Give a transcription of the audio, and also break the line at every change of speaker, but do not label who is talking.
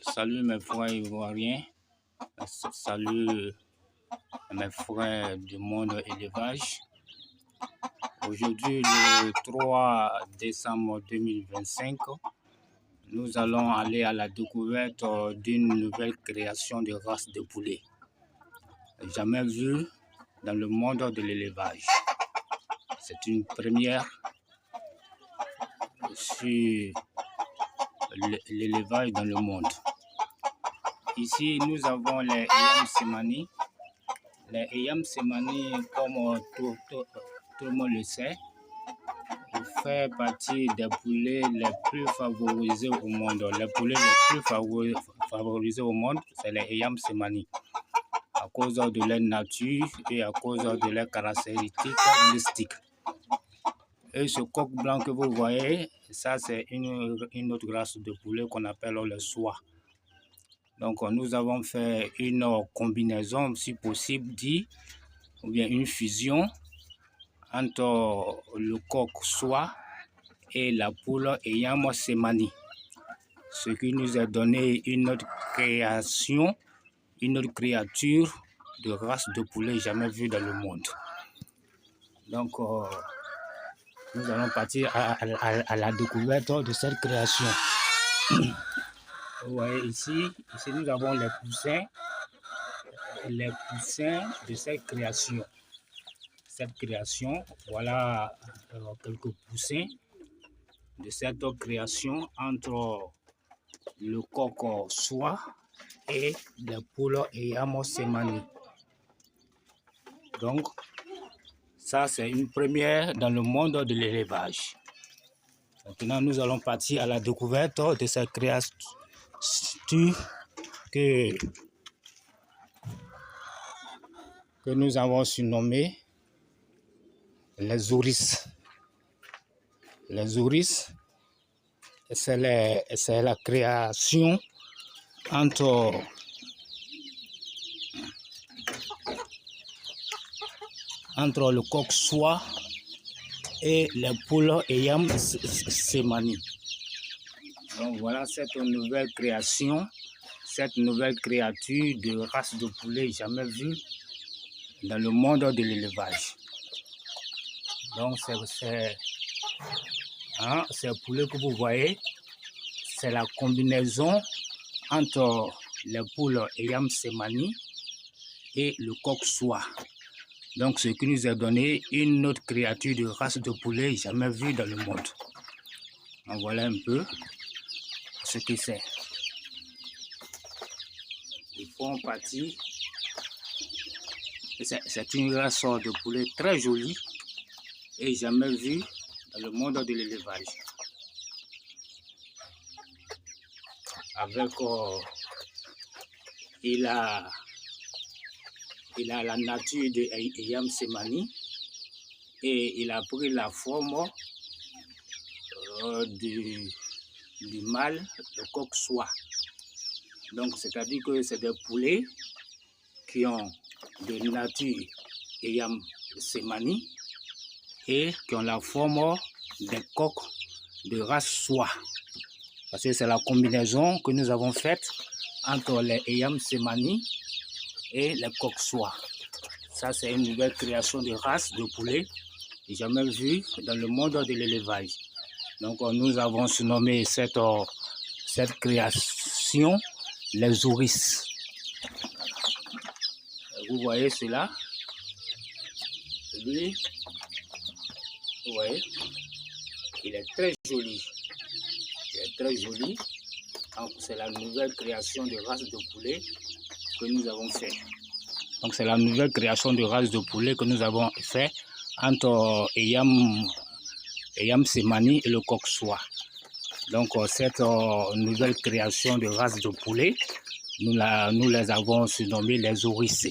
Salut mes frères ivoiriens, salut mes frères du monde élevage. Aujourd'hui, le 3 décembre 2025, nous allons aller à la découverte d'une nouvelle création de race de poulet. Jamais vue dans le monde de l'élevage. C'est une première sur l'élevage dans le monde. Ici, nous avons les Eyam Semani. Les Eyam Semani, comme tout le monde le sait, fait partie des poulets les plus favorisés au monde. Les poulets les plus favorisés au monde, c'est les Eyam Semani, à cause de leur nature et à cause de leurs caractéristiques mystiques. Et ce coq blanc que vous voyez, ça c'est une autre race de poulet qu'on appelle le soie. Donc nous avons fait une combinaison, si possible dit, ou bien une fusion entre le coq soie et la poule Eyam Semani. Ce qui nous a donné une autre création, une autre créature de race de poulet jamais vue dans le monde. Donc nous allons partir à la découverte de cette création. Vous voyez ici nous avons les poussins de cette création. Voilà quelques poussins de cette création entre le coq soie et les poules Eyam Semani. Donc, ça, c'est une première dans le monde de l'élevage. Maintenant, nous allons partir à la découverte de cette créature que nous avons surnommée les oryx. Les oryx, c'est la création entre le coq soie et les poules Eyam Semani. Donc voilà cette nouvelle création, cette nouvelle créature de race de poulet jamais vue dans le monde de l'élevage. Donc ces poulets que vous voyez, c'est la combinaison entre les poules Eyam Semani et le coq soie. Donc, ce qui nous a donné une autre créature de race de poulet jamais vue dans le monde. Donc, voilà un peu ce que c'est. Ils font partie. C'est une race de poulet très jolie et jamais vue dans le monde de l'élevage. Avec il a la nature de Eyam Semani et il a pris la forme du mâle, le coq soie. Donc, c'est-à-dire que c'est des poulets qui ont de nature Eyam Semani et qui ont la forme des coqs de race soie. Parce que c'est la combinaison que nous avons faite entre les Eyam Semani et les coqs soie. Ça, c'est une nouvelle création de race de poulet jamais vue dans le monde de l'élevage. Donc, nous avons surnommé cette création les oryx. Vous voyez cela. Lui, vous voyez, il est très joli. Il est très joli. C'est la nouvelle création de race de poulet que nous avons fait. Donc c'est la nouvelle création de race de poulet que nous avons fait entre Eyam Semani et le coq soie. Donc cette nouvelle création de race de poulet, nous les avons surnommés les oryx.